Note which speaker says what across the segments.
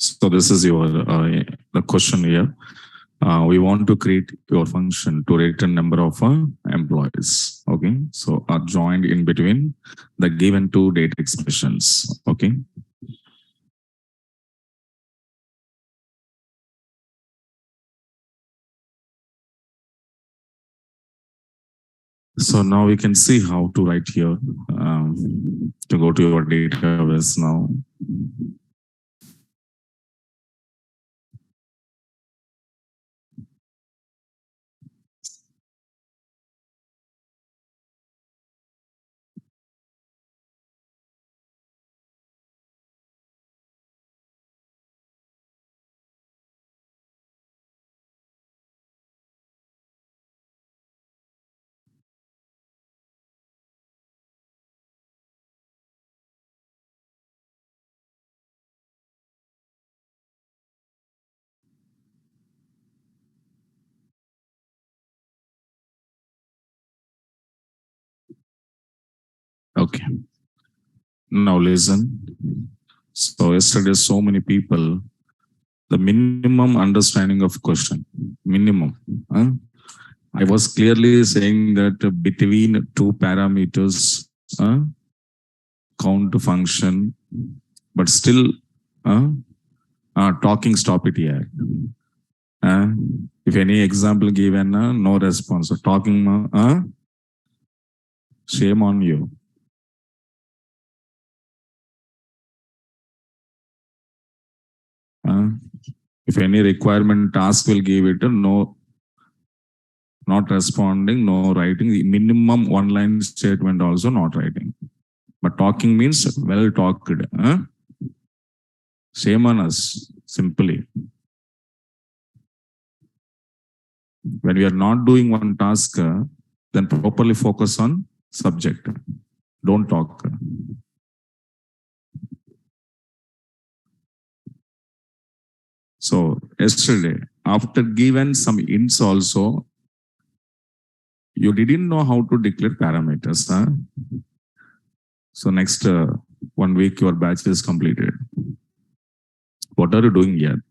Speaker 1: So this is your the question here. We want to create your function to return number of employees. Okay, so are joined in between the given two data expressions. Okay. So now we can see how to write here. To go to your database now. Okay. Now listen. So yesterday, so many people, the minimum understanding of question, minimum. I was clearly saying that between two parameters, count function, but still talking stop it here. Uh, if any example given, no response. So talking, shame on you. If any requirement task will give it, no, not responding, no writing. The minimum one line statement also not writing. But talking means well talked. Shame on us, simply. When we are not doing one task, then properly focus on subject. Don't talk. So yesterday, after given some ints also, you didn't know how to declare parameters. So next 1 week, your batch is completed. What are you doing here?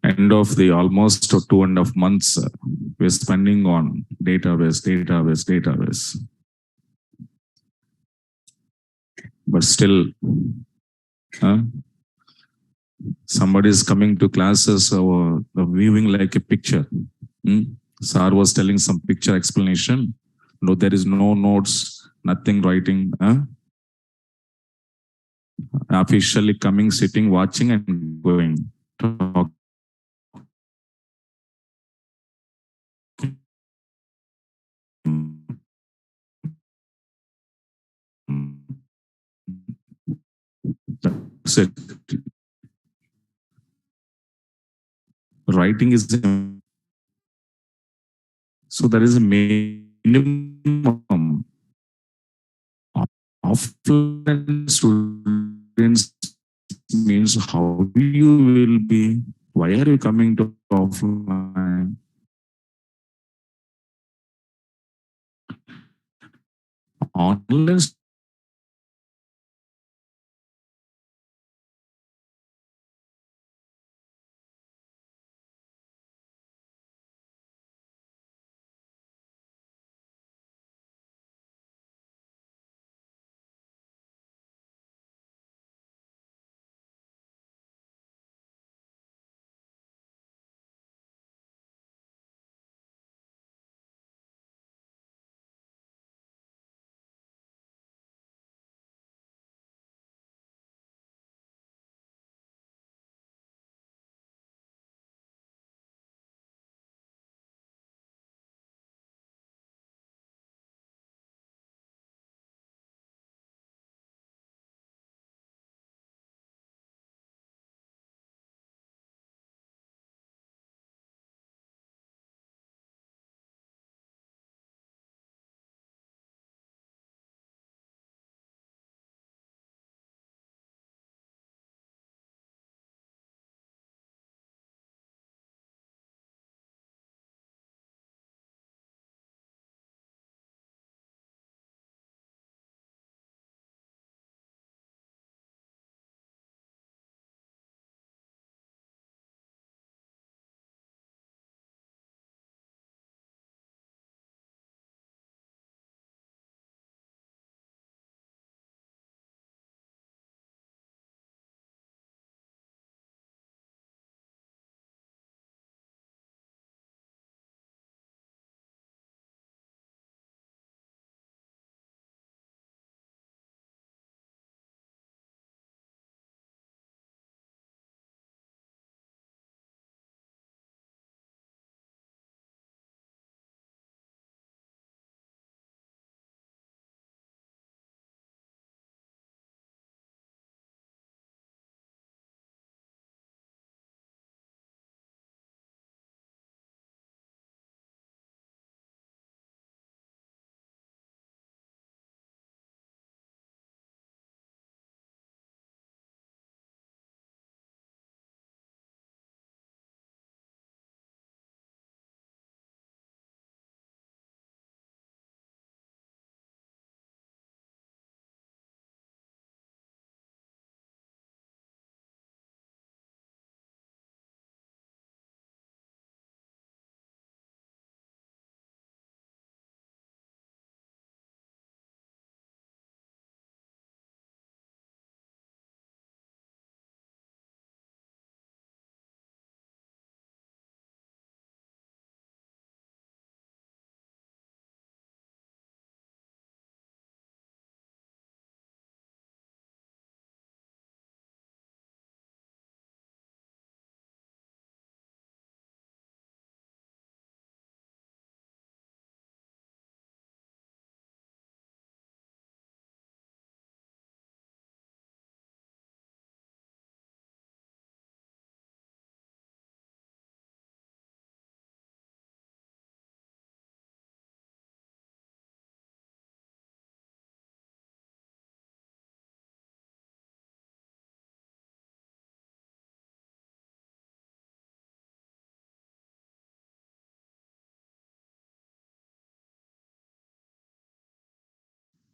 Speaker 1: End of the almost 2.5 months, we're spending on database. But still, somebody is coming to classes or viewing like a picture. Sir was telling some picture explanation. No, there is no notes, nothing writing. Officially coming, sitting, watching, and going. That's it. Writing is so there is a minimum. Offline students means how you will be. Why are you coming to offline? Online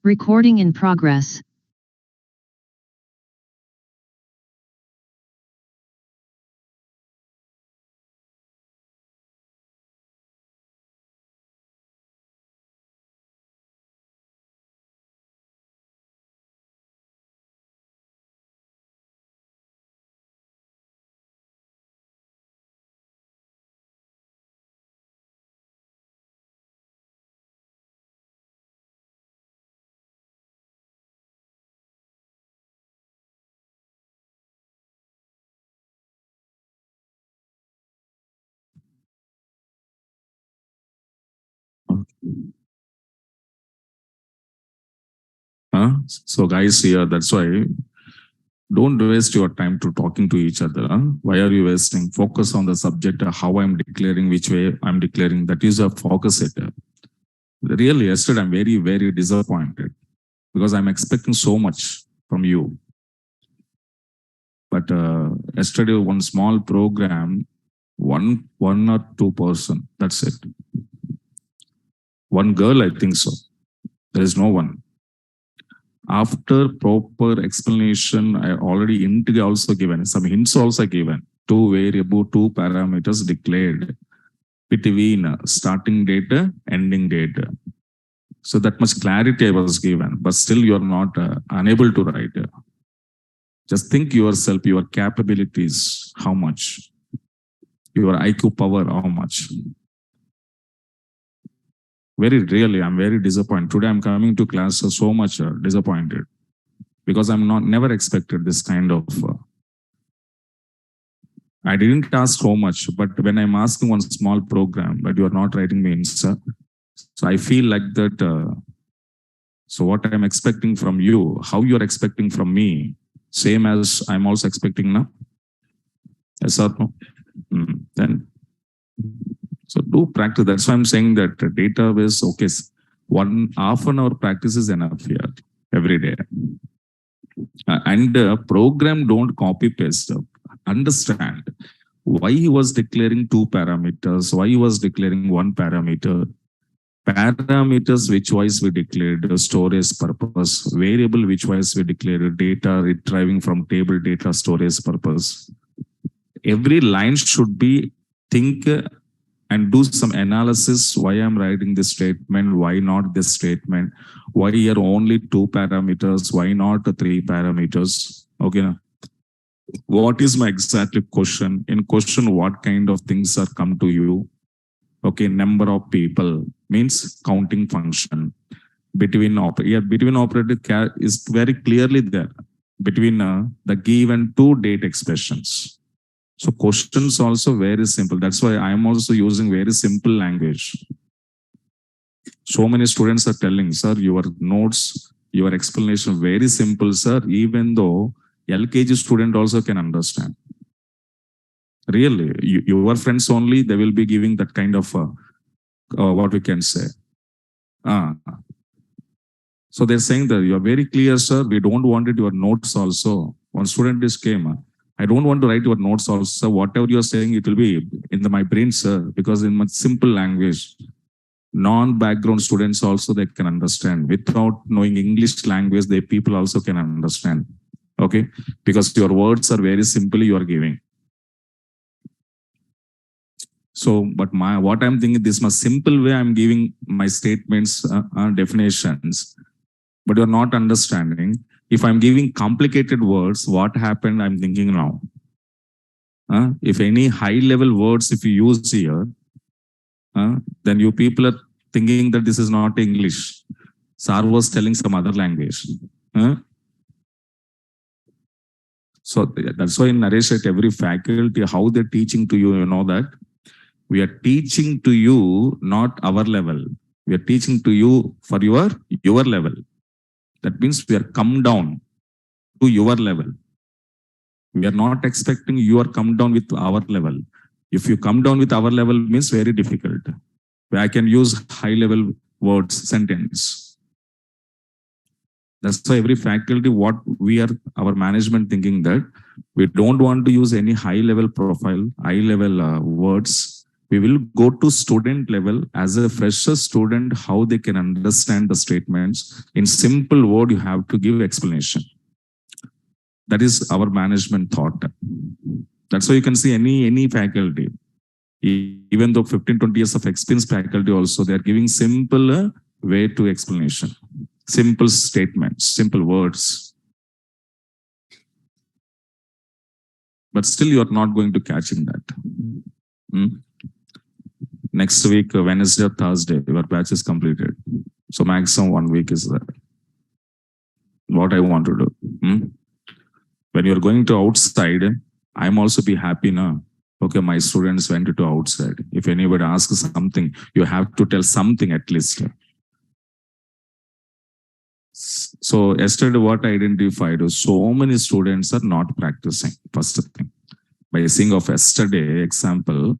Speaker 2: Recording in progress.
Speaker 1: So guys here, that's why don't waste your time to talking to each other. Why are you wasting? Focus on the subject, how I'm declaring, which way I'm declaring. That is a focus it. Really, yesterday I'm very, very disappointed because I'm expecting so much from you. But yesterday, one small program, one or two person, that's it. One girl, I think so. There is no one. After proper explanation, I already also given, some hints also given. Two variable, two parameters declared between starting data, ending data. So that much clarity I was given, but still you are not unable to write. Just think yourself, your capabilities, how much, your IQ power, how much. Very really, I'm very disappointed. Today I'm coming to class so much disappointed because I'm not never expected this kind of. I didn't ask so much, but when I'm asking one small program, but you are not writing me answer, so I feel like that. So what I'm expecting from you, how you're expecting from me, same as I'm also expecting now. Yes or no? Then so do practice. That's why I'm saying that database, okay, 1/2 hour practice is enough here every day. And program don't copy paste. Understand why he was declaring two parameters, why he was declaring one parameter. Parameters which wise we declared storage purpose, variable which wise we declared data retrieving from table data storage purpose. Every line should be think and do some analysis. Why I'm writing this statement? Why not this statement? Why here only two parameters? Why not three parameters? Okay. What is my exactly question? In question, what kind of things are come to you? Okay, number of people means counting function. Between operator is very clearly there between the given two date expressions. So questions also very simple. That's why I'm also using very simple language. So many students are telling, sir, your notes, your explanation very simple, sir. Even though LKG student also can understand. Really, your friends only, they will be giving that kind of what we can say. So they're saying that you are very clear, sir. We don't want it your notes also. One student is came. I don't want to write your notes also. Whatever you are saying, it will be in my brain, sir. Because in my simple language, non-background students also they can understand. Without knowing English language, they people also can understand. Okay, because your words are very simple. You are giving. So, but what I'm thinking, this much simple way I'm giving my statements, definitions, but you're not understanding. If I'm giving complicated words, what happened? I'm thinking now. If any high level words, if you use here, then you people are thinking that this is not English. Sir was telling some other language. So that's why in Naresh at every faculty, how they're teaching to you, you know that we are teaching to you, not our level. We are teaching to you for your level. That means we are come down to your level. We are not expecting you are come down with our level. If you come down with our level means very difficult. I can use high level words, sentence. That's why every faculty, what we are, our management thinking that we don't want to use any high level profile, high level words. We will go to student level as a fresher student, how they can understand the statements. In simple word, you have to give explanation. That is our management thought. That's why you can see any faculty, even though 15, 20 years of experience faculty also, they are giving simple way to explanation, simple statements, simple words. But still you are not going to catching that. Next week, Wednesday or Thursday, your batch is completed. So maximum 1 week is there. What I want to do. When you're going to outside, I'm also be happy now. Okay, my students went to outside. If anybody asks something, you have to tell something at least. So yesterday what I identified was so many students are not practicing. First thing, by seeing of yesterday example,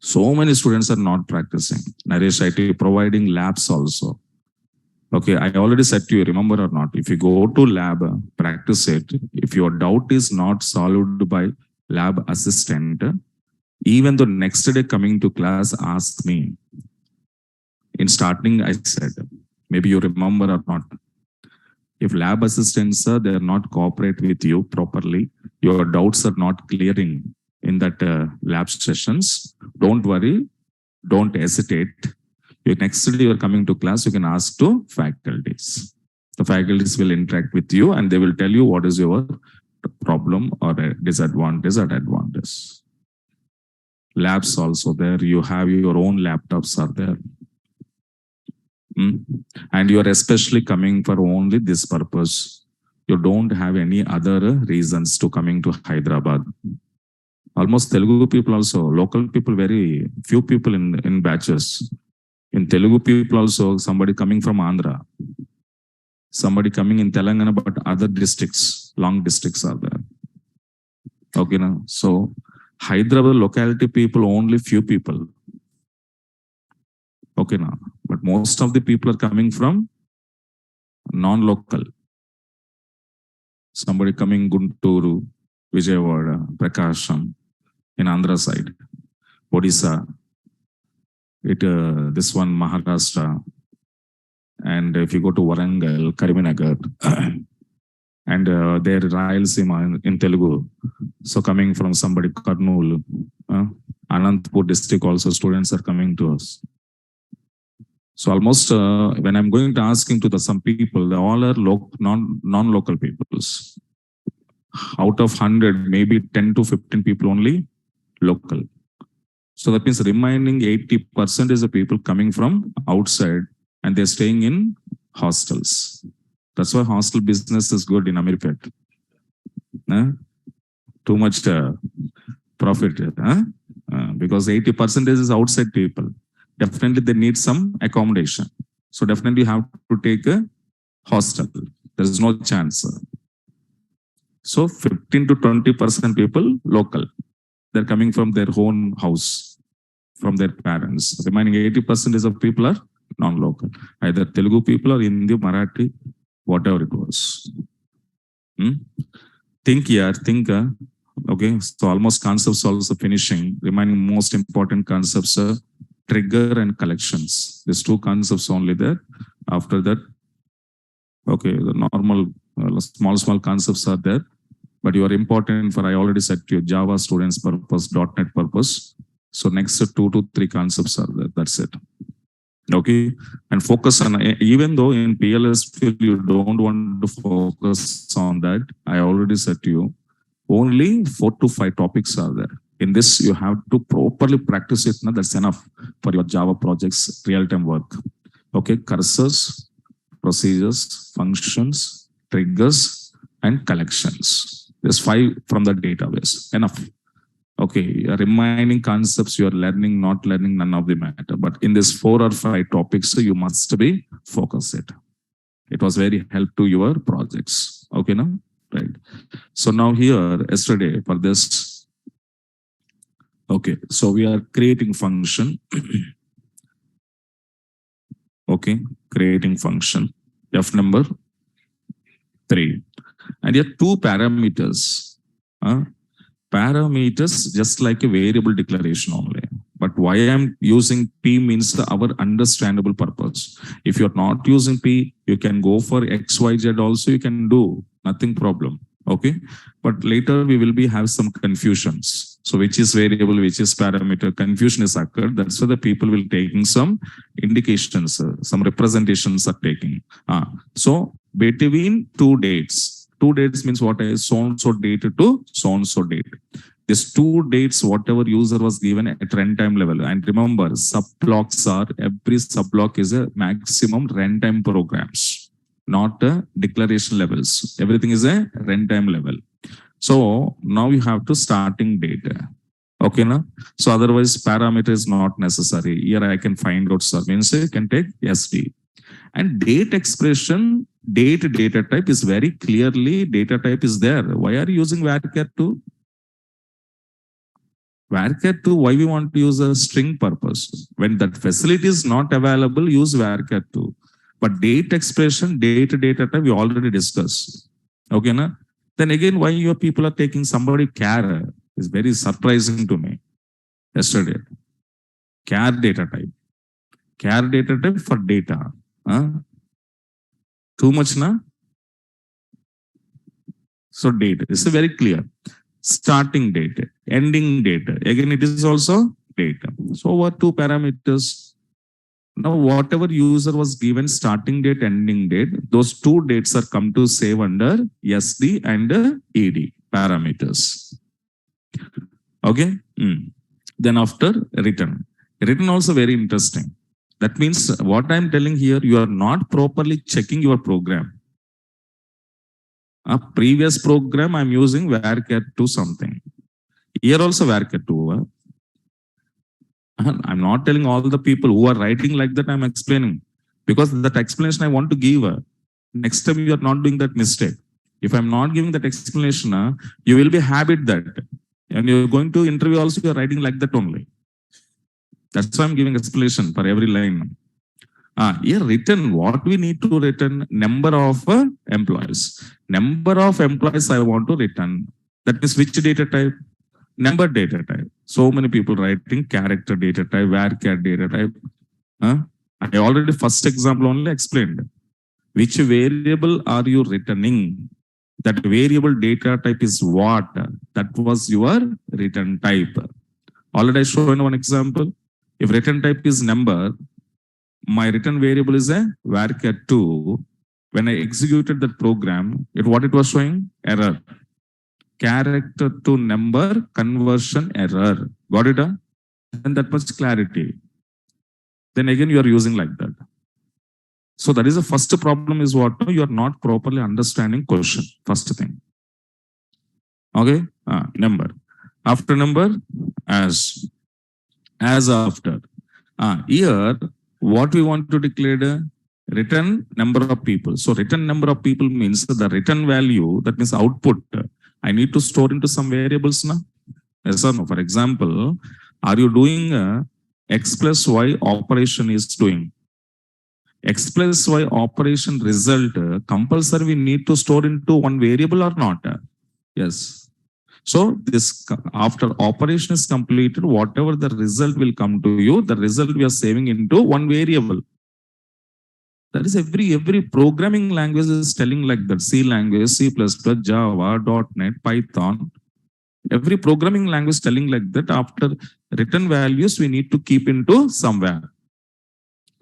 Speaker 1: so many students are not practicing. Naresh IT providing labs also. Okay, I already said to you, remember or not, if you go to lab, practice it. If your doubt is not solved by lab assistant, even the next day coming to class, ask me. In starting, I said, maybe you remember or not. If lab assistants, they're not cooperate with you properly, your doubts are not clearing in that lab sessions, don't worry, don't hesitate. Next day you're coming to class, you can ask to faculties. The faculties will interact with you and they will tell you what is your problem or a disadvantage or advantage. Labs also there, you have your own laptops are there. And you are especially coming for only this purpose. You don't have any other reasons to coming to Hyderabad. Almost Telugu people also, local people, very few people in batches. In Telugu people also, somebody coming from Andhra, somebody coming in Telangana, but other districts, long districts are there. Okay, now, so Hyderabad locality people, only few people. Okay, now, but most of the people are coming from non-local. Somebody coming Gunturu, Vijayawada, Prakasham, in Andhra side, Odisha, this one Maharashtra, and if you go to Warangal, Karimnagar, and there Rayalaseema in Telugu. So coming from somebody Kurnool, Anantapur district also students are coming to us. So almost when I'm going to asking to some people, they all are non-local peoples. Out of 100, maybe 10 to 15 people only local. So that means remaining 80% is the people coming from outside and they're staying in hostels. That's why hostel business is good in America. Too much profit. Because 80% is outside people. Definitely they need some accommodation. So definitely you have to take a hostel. There's no chance. So 15 to 20% people local. They're coming from their own house, from their parents. Remaining 80% of people are non-local. Either Telugu people or Hindi, Marathi, whatever it was. Think here, think. Okay, so almost concepts also finishing. Remaining most important concepts are trigger and collections. There's two concepts only there. After that, okay, the normal small concepts are there. But you are important for, I already said to you, Java students purpose, .NET purpose. So next 2 to 3 concepts are there. That's it. Okay. And focus on, even though in PLS field, you don't want to focus on that. I already said to you, only 4 to 5 topics are there. In this, you have to properly practice it. Now that's enough for your Java projects, real-time work. Okay. Cursors, procedures, functions, triggers, and collections. There's 5 from the database. Enough. Okay, remaining concepts you are learning, not learning, none of the matter. But in this 4 or 5 topics, you must be focused. It was very help to your projects. Okay, now? Right. So now here, yesterday for this, okay, so we are creating function. Okay, creating function. F number 3. And here 2 parameters. Parameters just like a variable declaration only. But why I'm using P means our understandable purpose. If you're not using P, you can go for XYZ also, you can do, nothing problem. Okay. But later we will be have some confusions. So which is variable, which is parameter, confusion is occurred. That's why the people will taking some indications, some representations are taking. So between two dates means what is so and so date to so and so date. These 2 dates, whatever user was given at runtime level. And remember, subblocks are, every subblock is a maximum runtime programs, not declaration levels. Everything is a runtime level. So now you have to starting date. Okay, na? So otherwise parameter is not necessary. Here I can find out, sir, means you can take SD. And date expression, date data type is very clearly data type is there. Why are you using varchar 2? Varchar 2, why we want to use a string purpose? When that facility is not available, use varchar 2. But date expression, date data type, we already discussed. Okay, na? Then again, why your people are taking somebody char is very surprising to me. Yesterday, char data type. Char data type for data. Too much, na? So date is very clear. Starting date, ending date. Again, it is also date. So what 2 parameters? Now, whatever user was given starting date, ending date, those 2 dates are come to save under SD and ED parameters. Okay. Then after return. Return also very interesting. That means what I'm telling here, you are not properly checking your program. A previous program I'm using varchar 2 something. Here also varchar 2. I'm not telling all the people who are writing like that, I'm explaining. Because that explanation I want to give. Next time you are not doing that mistake. If I'm not giving that explanation, you will be habit that. And you're going to interview also, you're writing like that only. That's why I'm giving explanation for every line. Here written, what we need to return, number of employees. Number of employees I want to return. That means which data type? Number data type. So many people writing character data type, varchar data type. I already first example only explained. Which variable are you returning? That variable data type is what? That was your return type. Already I shown one example. If return type is number, my return variable is a varchar 2. When I executed that program, what it was showing? Error. Character to number conversion error. Got it? And that much clarity. Then again, you are using like that. So that is the first problem is what? You are not properly understanding question. First thing. Okay. Number. After number, as after. Here, what we want to declare? Return number of people. So return number of people means the return value, that means output. I need to store into some variables now. Yes or no? For example, are you doing X plus Y operation is doing? X plus Y operation result compulsory we need to store into one variable or not? Yes. So this after operation is completed, whatever the result will come to you, the result we are saving into one variable. That is every programming language is telling like that. C language, C++, Java, .NET, Python. Every programming language telling like that. After return values, we need to keep into somewhere.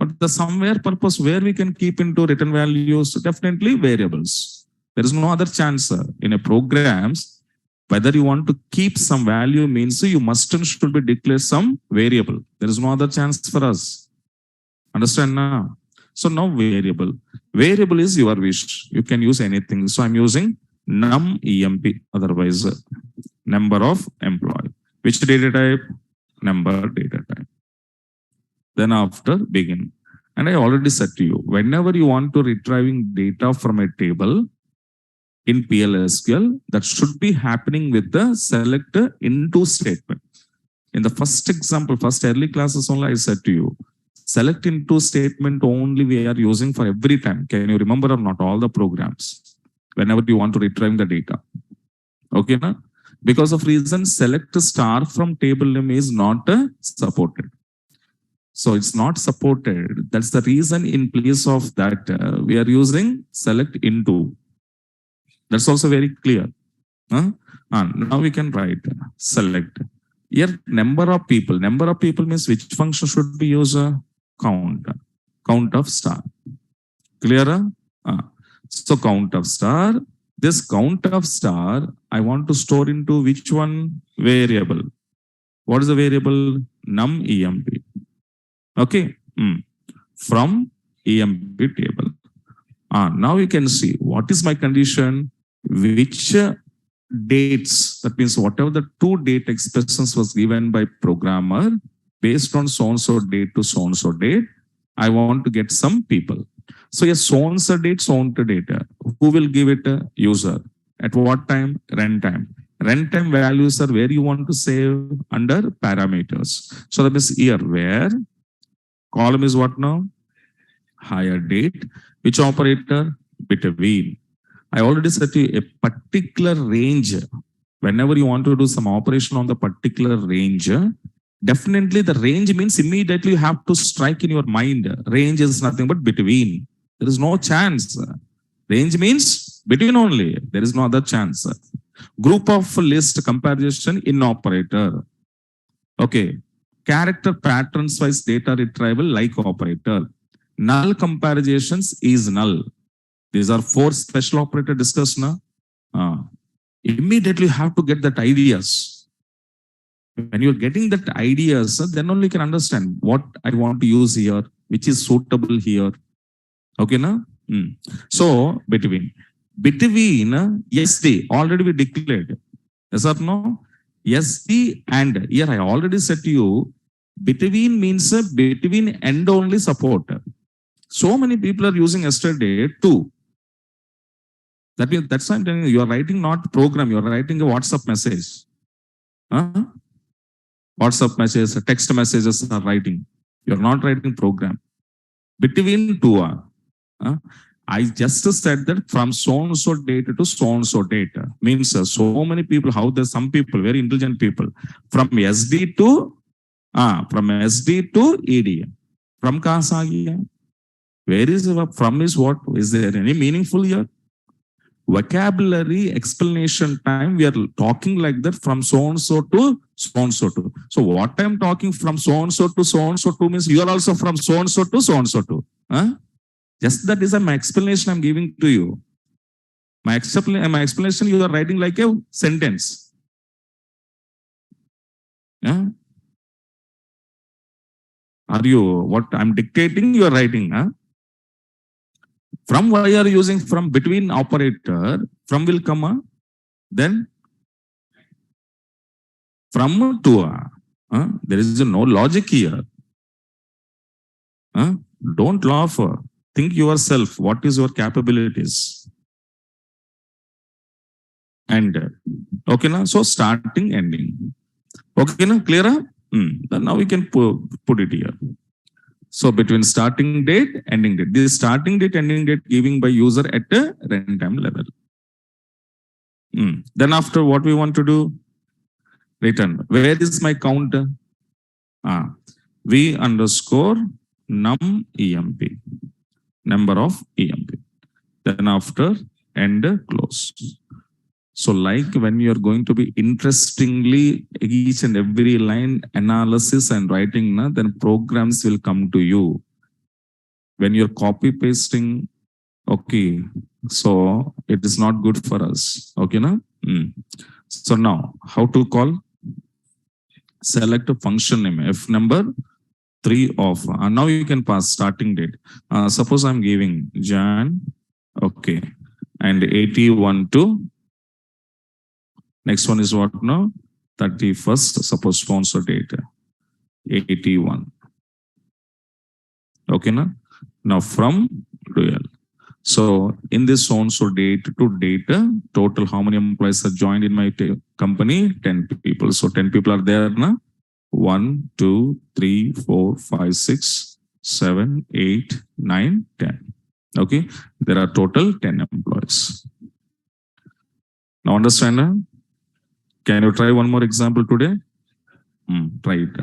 Speaker 1: But the somewhere purpose where we can keep into return values, definitely variables. There is no other chance in a programs. Whether you want to keep some value means you must and should be declare some variable. There is no other chance for us. Understand now? So now variable. Variable is your wish. You can use anything. So I'm using num emp, otherwise number of employee. Which data type? Number data type. Then after begin. And I already said to you, whenever you want to retrieving data from a table in PLSQL, that should be happening with the select into statement. In the first example, first early classes only I said to you, select into statement only we are using for every time. Can you remember or not all the programs? Whenever you want to retrieve the data. Okay, na? Because of reason select star from table name is not supported. So it's not supported. That's the reason in place of that we are using select into. That's also very clear. Huh? Now we can write select. Here number of people. Number of people means which function should be used? Count. Count of star. Clear? So count of star. This count of star, I want to store into which one? Variable. What is the variable? Num emp. Okay. From emp table. Now you can see what is my condition, which dates, that means whatever the two date expressions was given by programmer based on so-and-so date to so-and-so date, I want to get some people. So a so-and-so date, so-and-so data. Who will give it? User. At what time? Runtime. Runtime values are where you want to save under parameters. So that is here where column is what now? Higher date. Which operator? Between. I already said to you a particular range. Whenever you want to do some operation on the particular range, definitely the range means immediately you have to strike in your mind. Range is nothing but between. There is no chance. Range means between only. There is no other chance. Group of list comparison in operator. Okay. Character patterns wise data retrieval like operator. Null comparisons is null. These are 4 special operator discussed now. Immediately you have to get that ideas. When you're getting that ideas, then only you can understand what I want to use here, which is suitable here. Okay, now? So, between SD, already we declared. Yes or no? SD and here I already said to you, between means between and only support. So many people are using yesterday too. That means that's why I'm telling you, you are writing not program, you are writing a WhatsApp message. WhatsApp messages, text messages are writing. You are not writing program. Between two are. I just said that from so-and-so data to so-and-so data. Means so many people, how there's some people, very intelligent people, from SD to ED. From Kasagiya. Where is from is what? Is there any meaningful here? Vocabulary explanation time, we are talking like that from so-and-so to so-and-so to. So what I'm talking from so-and-so to so-and-so to means you are also from so-and-so to so-and-so to. Just that is my explanation I'm giving to you. My explanation you are writing like a sentence. Are you, what I'm dictating, you are writing. From why are you using from between operator? From will come, then from to. There is no logic here. Don't laugh. Think yourself. What is your capabilities? And okay, now so starting, ending. Okay, now clear? Then now we can put it here. So between starting date, ending date. This starting date, ending date giving by user at a runtime level. Then after what we want to do? Return. Where is my count? V underscore num emp. Number of emp. Then after end close. So like when you're going to be interestingly each and every line analysis and writing, then programs will come to you. When you're copy pasting, okay, so it is not good for us. Okay, na? So now how to call? Select a function name, F number 3 of, now you can pass starting date. Suppose I'm giving Jan, okay, and 81 to, next one is what now? 31st, suppose sponsor data, 81. Okay, na? Now from dual. So in this so-and-so date to data, total how many employees are joined in my company? 10 people. So 10 people are there, na? 1, 2, 3, 4, 5, 6, 7, 8, 9, 10. Okay, there are total 10 employees. Now understand? Can you try one more example today? Try it.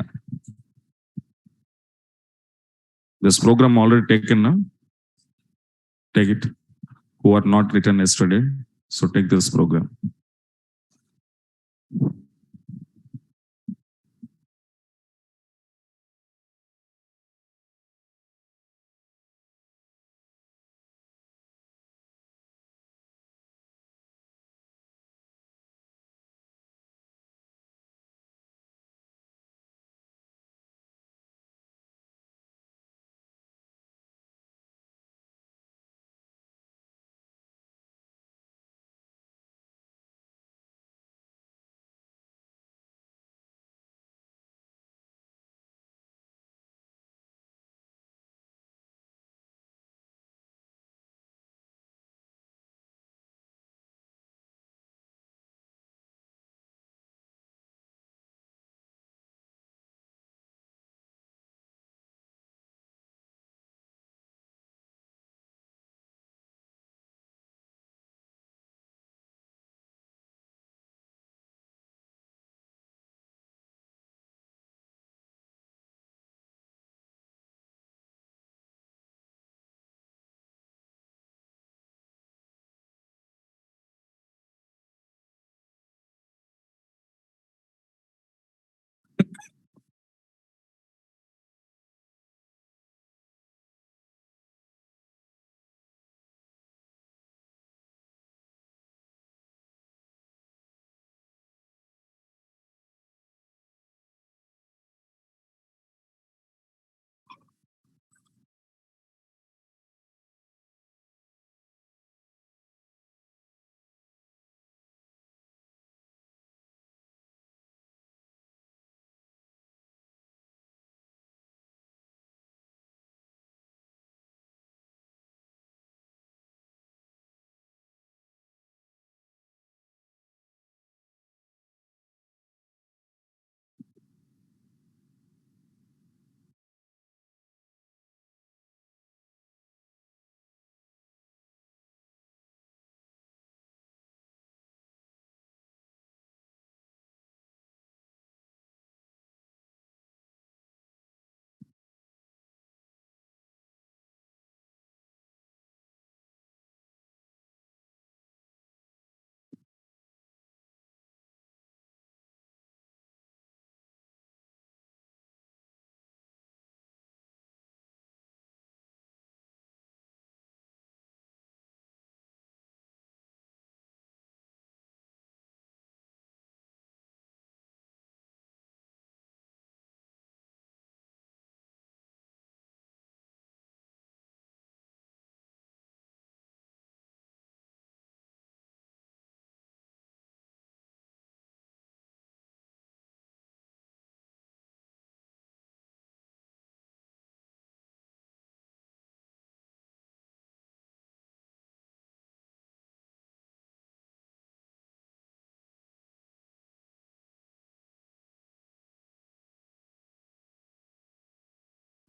Speaker 1: This program already taken now. Take it. Who are not written yesterday, so take this program.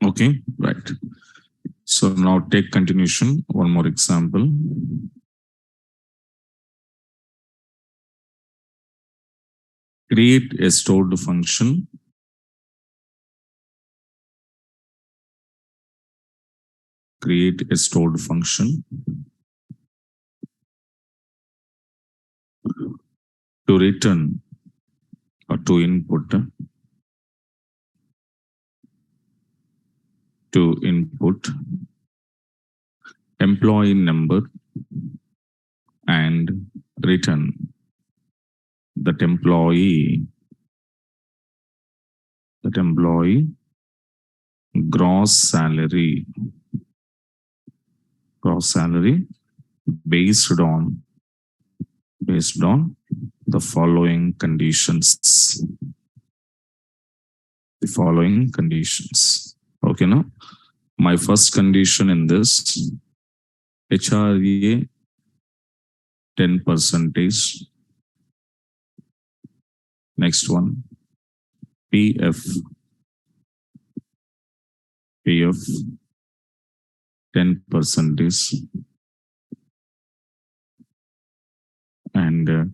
Speaker 1: Okay, right. So now take continuation. One more example. Create a stored function. Create a stored function to return or to input employee number and return that employee gross salary based on the following conditions. Okay, now my first condition in this HRA 10 percentage. Next one PF 10 percentage and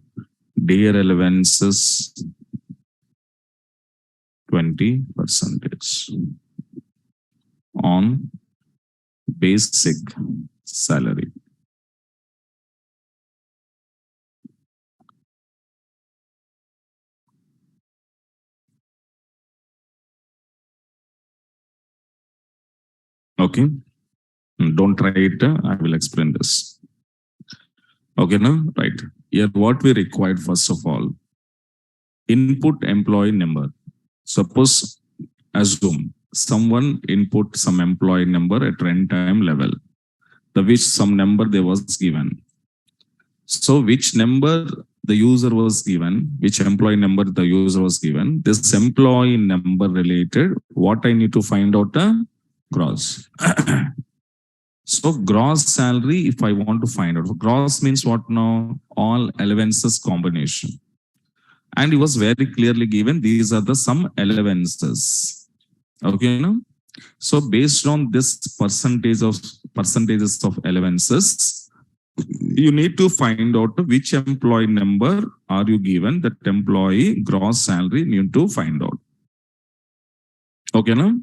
Speaker 1: day allowances 20 percentage. on basic salary. Okay. Don't try it. I will explain this. Okay, now, right. Here, what we required first of all, input employee number. Suppose, assume someone input some employee number at runtime level, the which some number they was given. So, which number the user was given, which employee number the user was given, this employee number related, what I need to find out the gross. So gross salary, if I want to find out, gross means what now? All allowances combination. And it was very clearly given, these are the some allowances. Okay, no? So based on this percentages of allowances, you need to find out which employee number are you given, that employee gross salary you need to find out. Okay, no?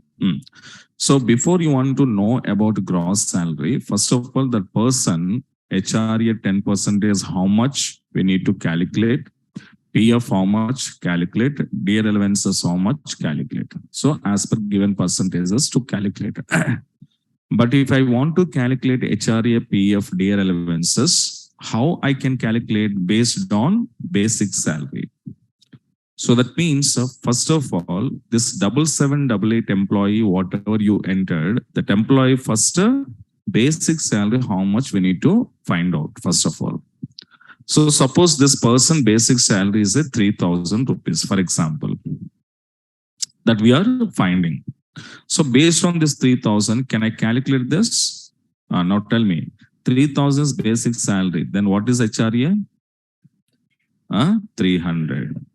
Speaker 1: So before you want to know about gross salary, first of all, the person HRA 10% is how much we need to calculate, PF how much calculate, DA allowances how much calculate. So as per given percentages to calculate. But if I want to calculate HRA, PF, DA allowances, how I can calculate based on basic salary. So that means, first of all, this 7788 employee, whatever you entered, that employee first basic salary, how much we need to find out, first of all. So suppose this person basic salary is 3,000 rupees, for example, that we are finding. So based on this 3,000, can I calculate this? Now tell me, 3,000 is basic salary. Then what is HRA? 300.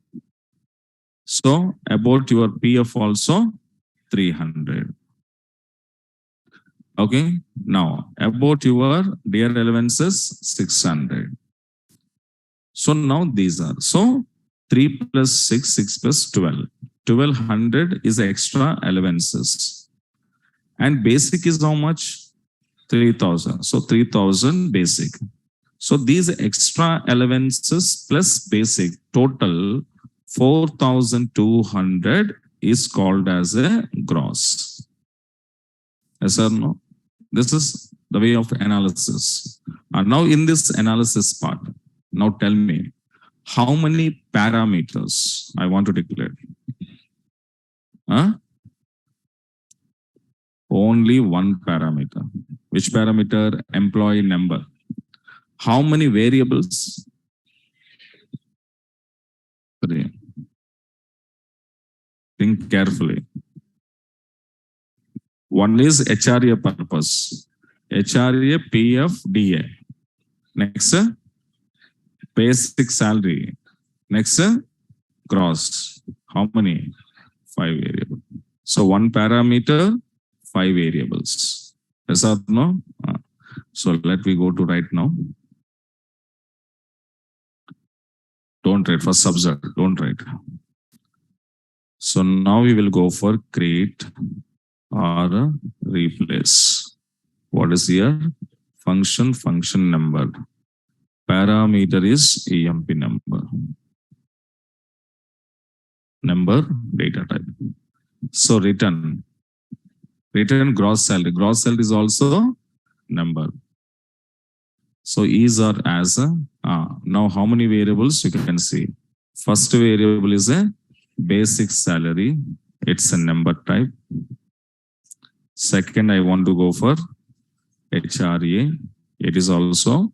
Speaker 1: So about your PF also 300. Okay. Now about your DA allowances 600. So now these are, so 3 plus 6, 6 plus 12. 1200 is extra allowances. And basic is how much? 3,000. So 3,000 basic. So these extra allowances plus basic total 4,200 is called as a gross. Yes or no? This is the way of analysis. And now in this analysis part, now tell me, how many parameters I want to declare? Only one parameter. Which parameter? Employee number. How many variables? 3. Think carefully. One is HRA purpose. HRA, PF, DA. Next, basic salary. Next, gross. How many? 5 variables. So one parameter, 5 variables. Yes or no? So let me go to right now. Don't write, first observe, don't write. So now we will go for create or replace. What is here? Function number. Parameter is EMP number. Number, data type. So return gross salary. Gross salary is also number. So is or as. Now how many variables you can see? First variable is a basic salary. It's a number type. Second, I want to go for HRA. It is also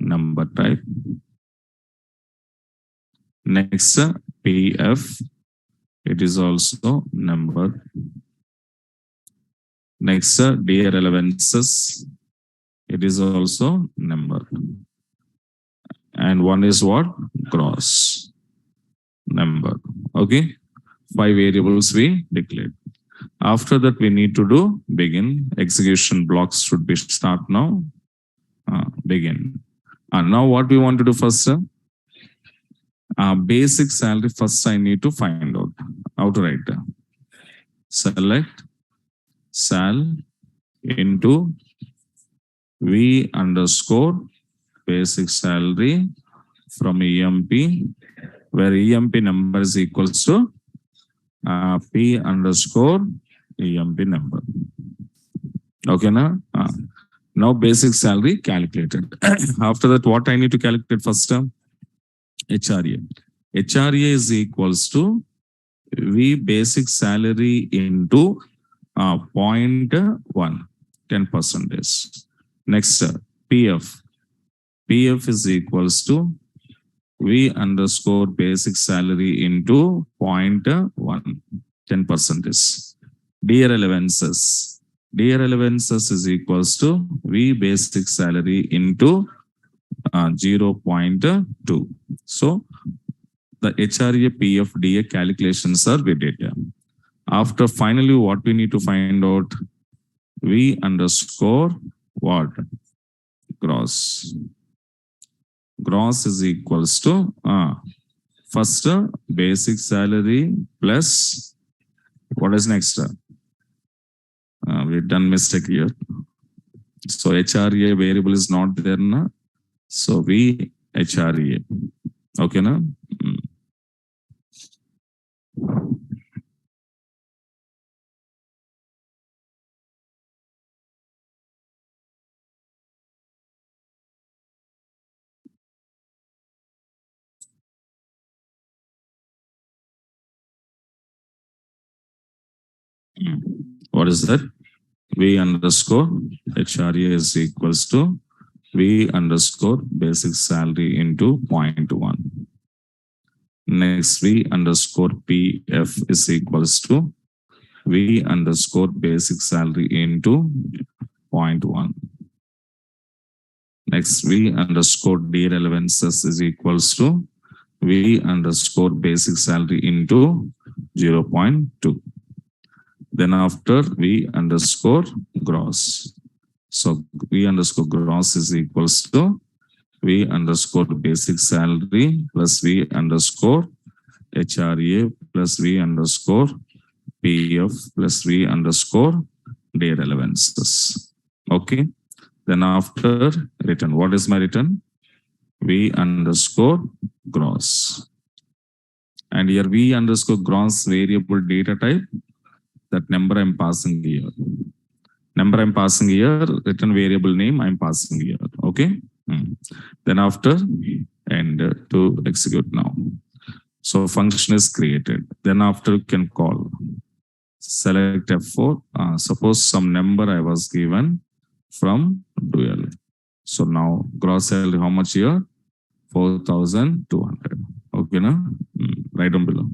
Speaker 1: number type. Next, PF. It is also number. Next, DA allowances. It is also number. And one is what? Gross. Number. Okay. 5 variables we declared. After that, we need to do begin. Execution blocks should be start now. Begin. And now what we want to do first? Basic salary first I need to find out. How to write? Select sal into V underscore basic salary from EMP, where EMP number is equals to P underscore EMP number. Okay, na? Now basic salary calculated. After that, what I need to calculate first? HRA. HRA is equals to V basic salary into 0.1, 10%. Next, PF. PF is equals to V underscore basic salary into 0.1, 10%. Dear allowances. Dear allowances is equals to V basic salary into 0.2. So the HRA, PF, DA calculations are we did. After finally, what we need to find out? V underscore what? Gross. Gross is equals to first basic salary plus what is next? We've done mistake here. So HRA variable is not there na. So V HRA. Okay na? What is that? V underscore HRA is equals to V underscore basic salary into 0.1. Next, V underscore PF is equals to V underscore basic salary into 0.1. Next, V underscore D relevances is equals to V underscore basic salary into 0.2. Then after V underscore gross. So V underscore gross is equals to V underscore basic salary plus V underscore HRA plus V underscore PF plus V underscore day relevances. Okay. Then after return, what is my return? V underscore gross. And here V underscore gross variable data type, that number I'm passing here. Number I'm passing here, return variable name I'm passing here. Okay. Then after and to execute now. So function is created. Then after you can call. Select F4. Suppose some number I was given from dual. So now gross salary how much here? 4,200. Okay, na? Right down below.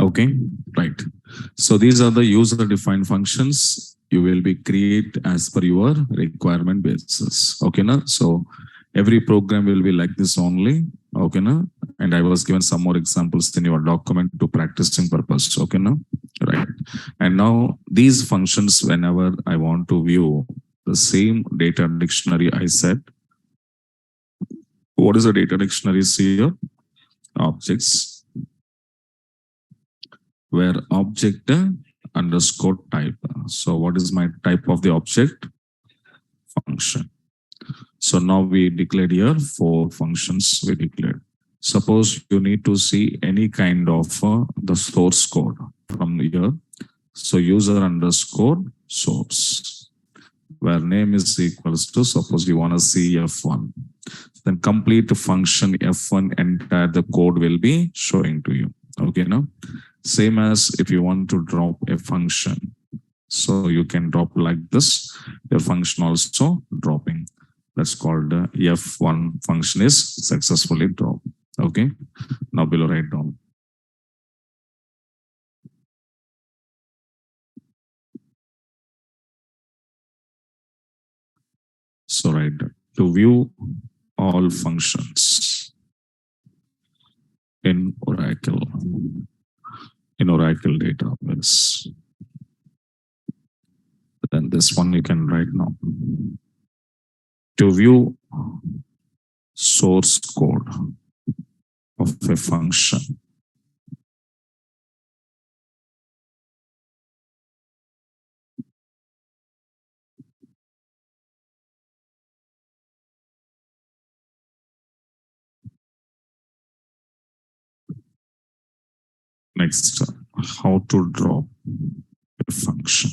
Speaker 1: Okay, right. So these are the user-defined functions you will be create as per your requirement basis. Okay, na? So every program will be like this only. Okay, na? And I was given some more examples in your document to practicing purpose. Okay, na? Right. And now these functions, whenever I want to view the same data dictionary I said, what is a data dictionary here? Objects where object underscore type. So what is my type of the object? Function. So now we declared here four functions we declared. Suppose you need to see any kind of the source code from here. So user underscore source, where name is equals to, suppose you want to see F1. Then complete function F1 entire the code will be showing to you. Okay, now same as if you want to drop a function. So you can drop like this, your function also dropping. That's called F1 function is successfully dropped. Okay, now below write down. So write to view all functions in Oracle, database. Then this one you can write now. To view source code of a function. Next, how to drop a function.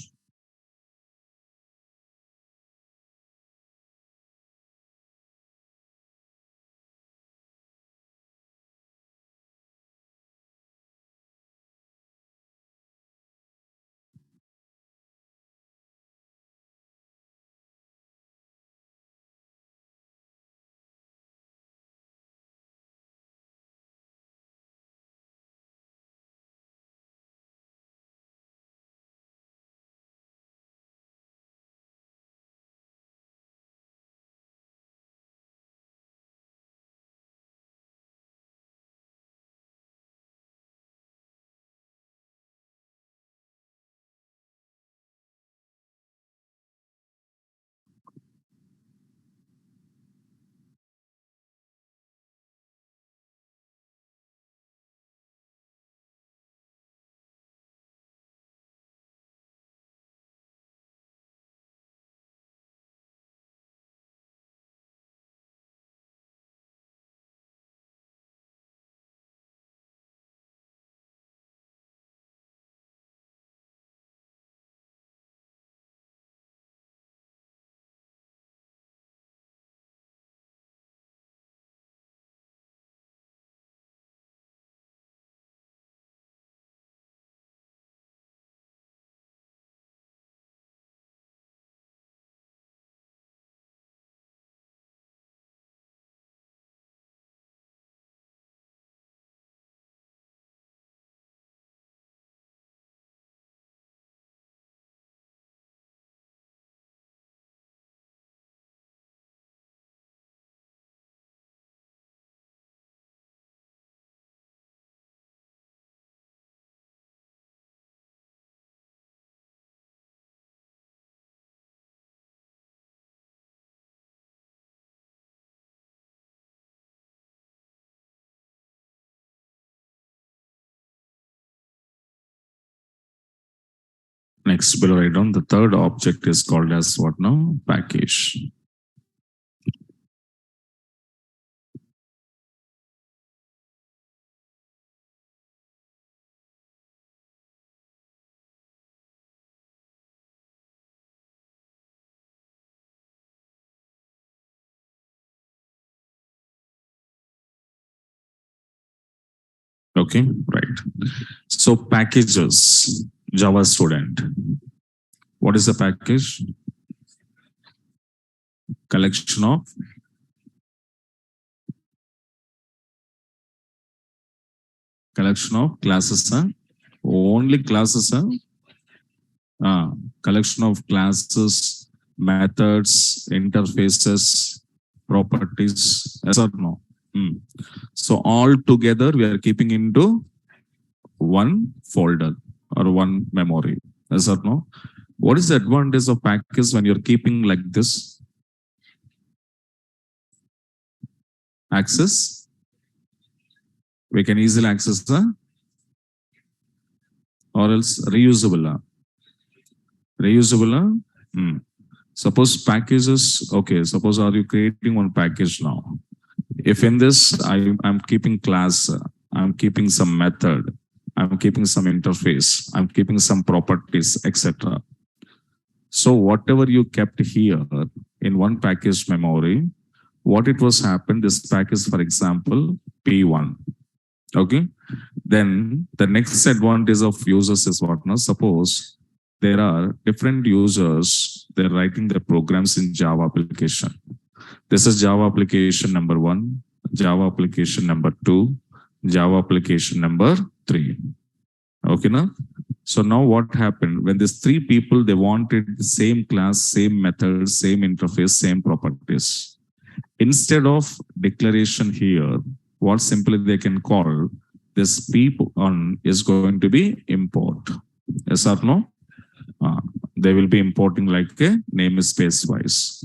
Speaker 1: Next, below write down the third object is called as what now? Package. Okay, right. So packages, Java student. What is a package? Collection of classes. Only classes. Collection of classes, methods, interfaces, properties. Yes or no? Hmm. So all together we are keeping into one folder or one memory. Yes or no? What is the advantage of package when you're keeping like this? Access. We can easily access the or else reusable. Reusable. Suppose packages. Okay. Suppose are you creating one package now? If in this I'm keeping class, I'm keeping some method, I'm keeping some interface, I'm keeping some properties, etc. So whatever you kept here in one package memory, what it was happened, this package, for example, P1. Okay. Then the next advantage of users is what now? Suppose there are different users, they're writing their programs in Java application. This is Java application number 1, Java application number 2, Java application number 3. Okay, now? So now what happened when these 3 people, they wanted the same class, same method, same interface, same properties. Instead of declaration here, what simply they can call this P1 is going to be import. Yes or no? They will be importing like a namespace wise.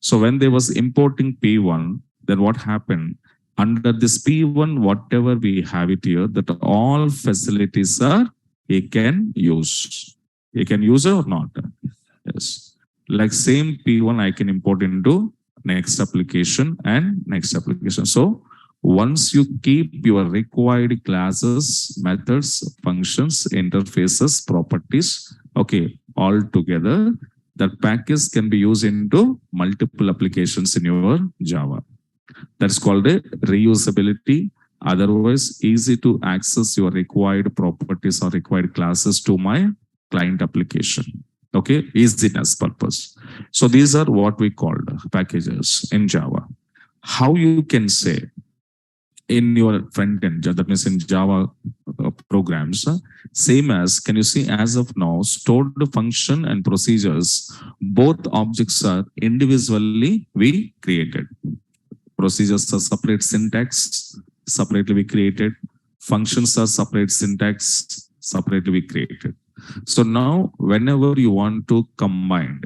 Speaker 1: So when they was importing P1, then what happened? Under this P1, whatever we have it here, that all facilities are he can use. He can use it or not. Yes. Like same P1 I can import into next application and next application. So once you keep your required classes, methods, functions, interfaces, properties, okay, all together, that package can be used into multiple applications in your Java. That's called a reusability. Otherwise, easy to access your required properties or required classes to my client application. Okay, easiness purpose. So these are what we called packages in Java. How you can say in your front end, that means in Java programs, same as, can you see as of now, stored function and procedures, both objects are individually we created. Procedures are separate syntax, separately we created. Functions are separate syntax, separately we created. So now, whenever you want to combine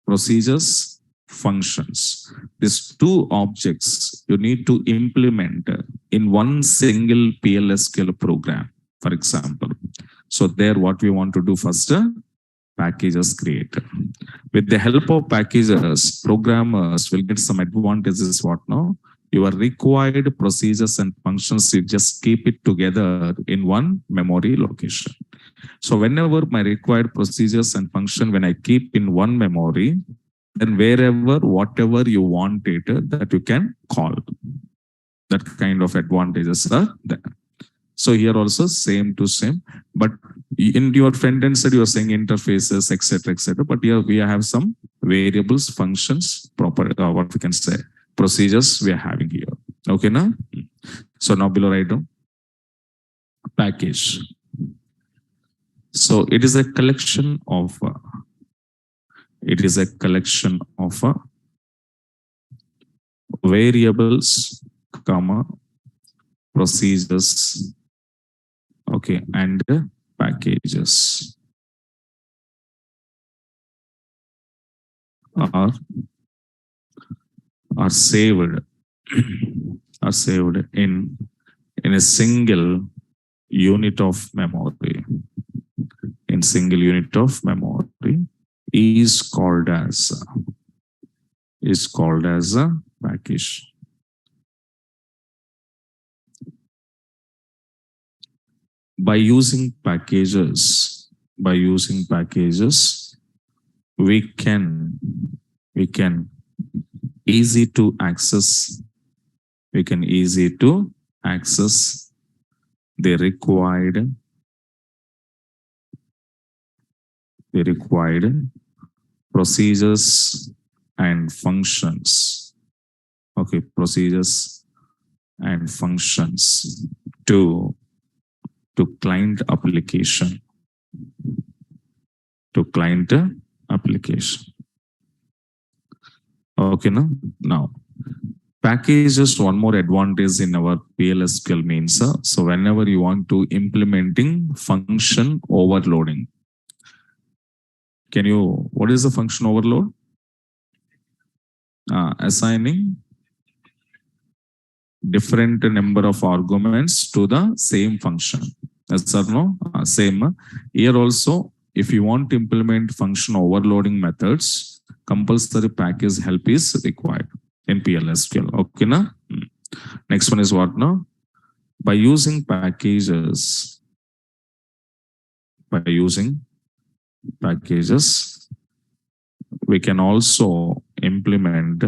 Speaker 1: procedures, functions, these two objects you need to implement in one single PLSQL program, for example. So there, what we want to do first, packages creator. With the help of packages, programmers will get some advantages. What now? Your required procedures and functions, you just keep it together in one memory location. So whenever my required procedures and function, when I keep in one memory, then wherever, whatever you want it, that you can call. That kind of advantages are there. So here also same to same, but in your front end side, you are saying interfaces, etc. But here we have some variables, functions, proper, what we can say, procedures we are having here. Okay, now? So now below write down package. So it is a collection of variables, comma, procedures, okay, and packages are saved in a single unit of memory, in single unit of memory is called as a package. By using packages, we can easy to access the required procedures and functions. Okay, procedures and functions to client application. Okay, now packages, one more advantage in our PLSQL means, so whenever you want to implementing function overloading, what is the function overload? Assigning different number of arguments to the same function. Yes or no? Same. Here also, if you want to implement function overloading methods, compulsory package help is required in PLSQL. Okay, na? Next one is what now? By using packages, we can also implement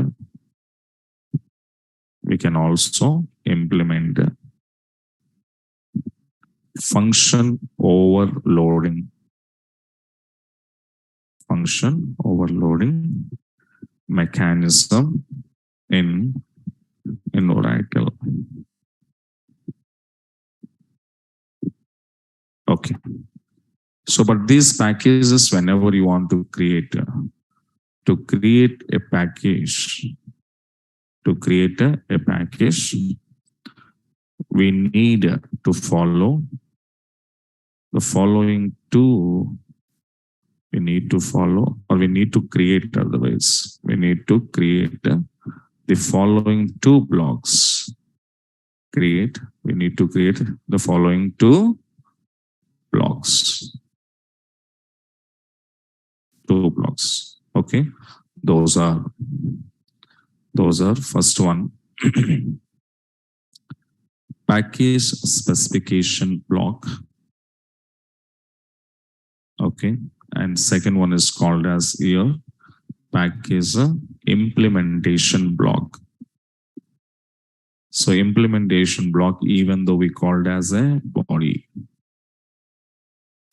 Speaker 1: function overloading mechanism in Oracle. Okay. So, but these packages, whenever you want to create a package, we need to follow the following two. We need to create the following two blocks. We need to create the following two blocks. Okay. Those are first one, package specification block. Okay. And second one is called as here package implementation block. So implementation block, even though we called as a body.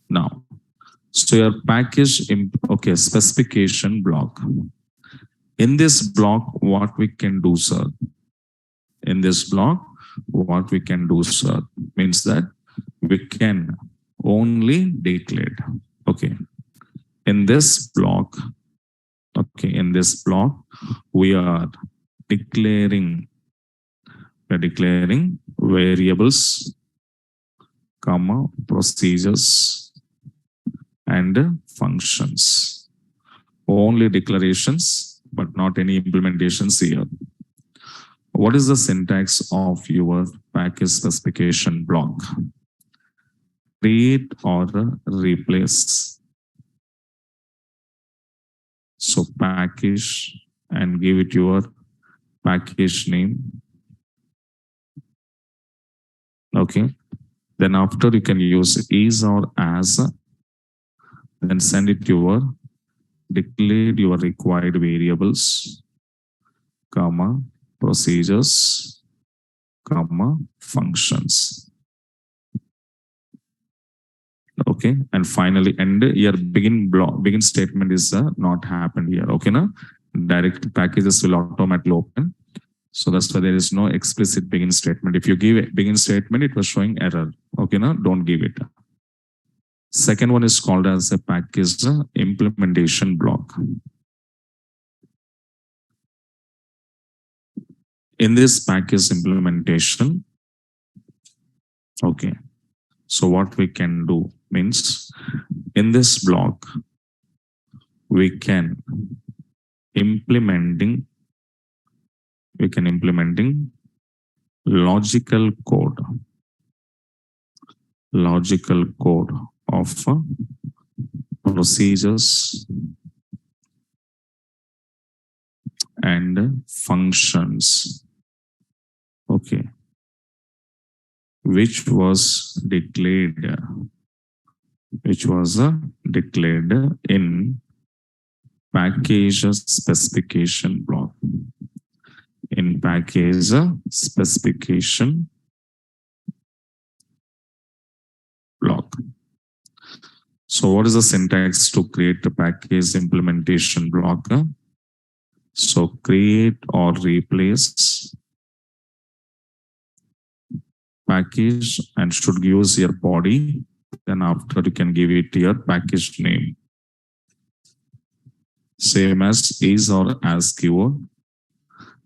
Speaker 1: Now, so your package, specification block. In this block, what we can do, sir? Means that we can only declare. Okay. In this block, we are declaring variables, comma, procedures, and functions. Only declarations, but not any implementations here. What is the syntax of your package specification block? Create or replace. So package and give it your package name. Okay. Then after you can use is or as. Then send it your declare your required variables, comma, procedures, comma, functions. Okay. And finally end your begin statement is not happened here. Okay, na? Direct packages will automatically open. So that's why there is no explicit begin statement. If you give a begin statement, it was showing error. Okay, na? Don't give it. Second one is called as a package implementation block. In this package implementation, okay. So what we can do means in this block, we can implementing logical code of procedures, and functions. Okay, which was declared, which was declared in package specification block. In package specification block. So what is the syntax to create a package implementation block? So create or replace package and should use your body. Then after you can give it your package name. Same as is or as keyword.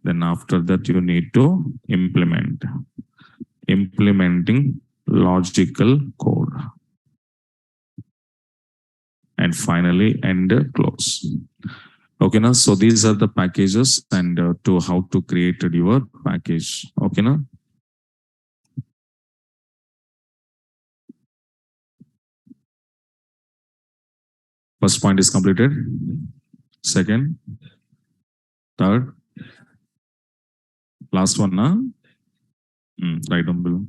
Speaker 1: Then after that you need to implement. Implementing logical code. And finally end close. Okay, na? So these are the packages and to how to create your package. Okay, na? First point is completed. Second, third, last one, na? Right on below.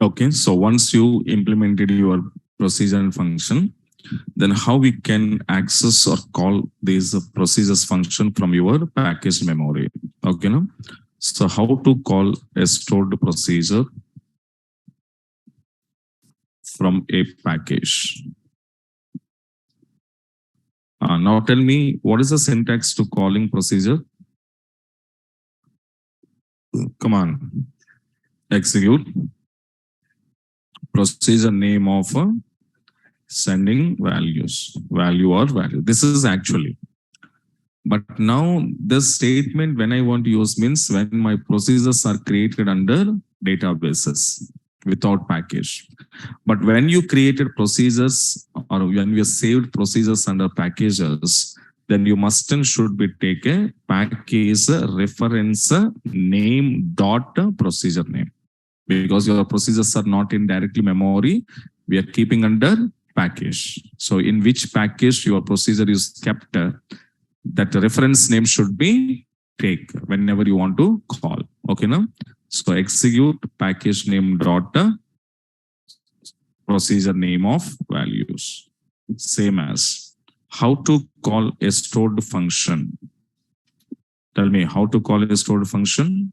Speaker 1: Okay, so once you implemented your procedure and function, then how we can access or call these procedures function from your package memory. Okay, no? So how to call a stored procedure from a package. Now tell me, what is the syntax to calling procedure? Come on, execute procedure name of sending value or value. This is actually. But now this statement when I want to use means when my procedures are created under databases without package. But when you created procedures or when you saved procedures under packages, then you must and should be take a package reference name dot procedure name, because your procedures are not in directly memory. We are keeping under package. So in which package your procedure is kept, that reference name should be take whenever you want to call. Okay, now so execute package name dot procedure name of values. Same as how to call a stored function. Tell me how to call a stored function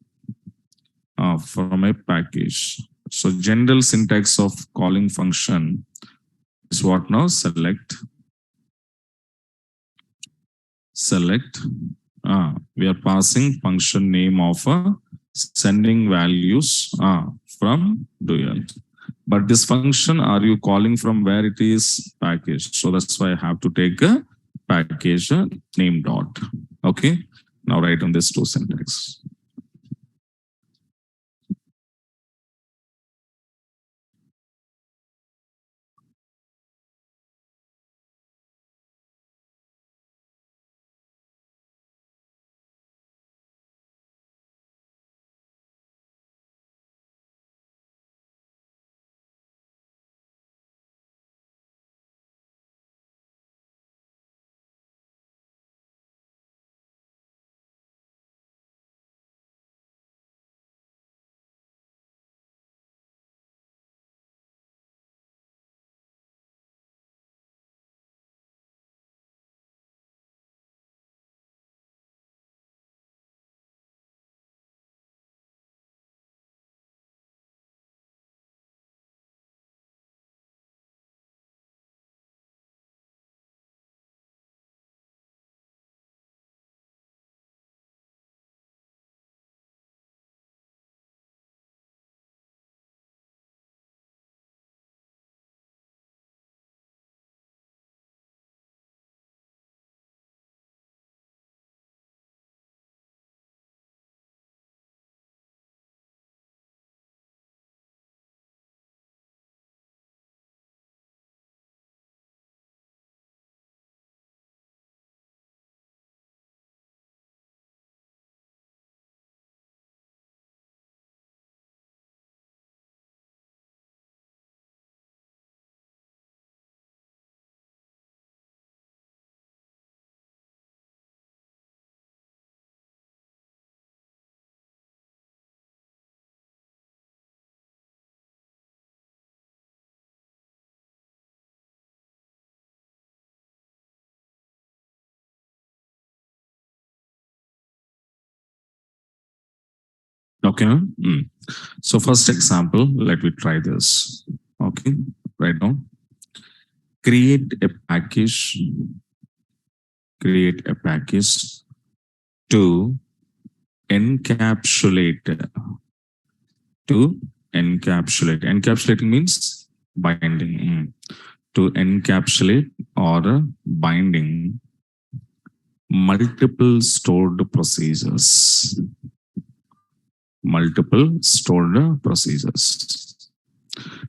Speaker 1: from a package. So general syntax of calling function is what now? Select. We are passing function name of sending values from dual. But this function, are you calling from where it is package? So that's why I have to take a package name dot. Okay. Now write on this two syntax. Okay. So first example, let me try this. Okay. Right now, create a package. Create a package to encapsulate. To encapsulate. Encapsulating means binding. To encapsulate or binding multiple stored procedures. Multiple stored procedures.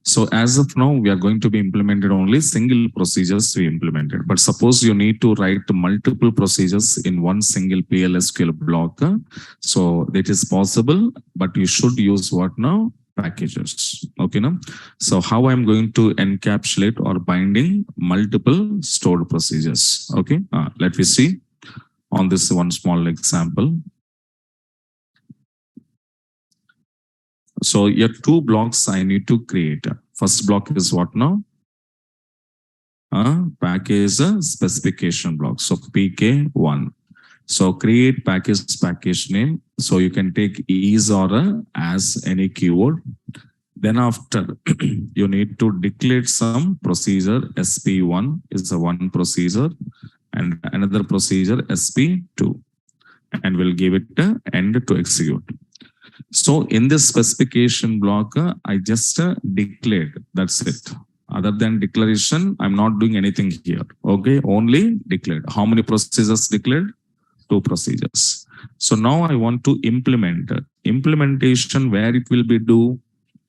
Speaker 1: So as of now, we are going to be implemented only single procedures we implemented. But suppose you need to write multiple procedures in one single PLSQL block. So that is possible, but you should use what now? Packages. Okay, now. So how I'm going to encapsulate or binding multiple stored procedures. Okay, let me see on this one small example. So here two blocks I need to create. First block is what now? Package specification block. So PK1. So create package name. So you can take is or as any keyword. Then after you need to declare some procedure. SP1 is a one procedure and another procedure SP2, and we'll give it end to execute. So in this specification block, I just declared. That's it. Other than declaration, I'm not doing anything here. Okay, only declared. How many procedures declared? Two procedures. So now I want to implement implementation where it will be do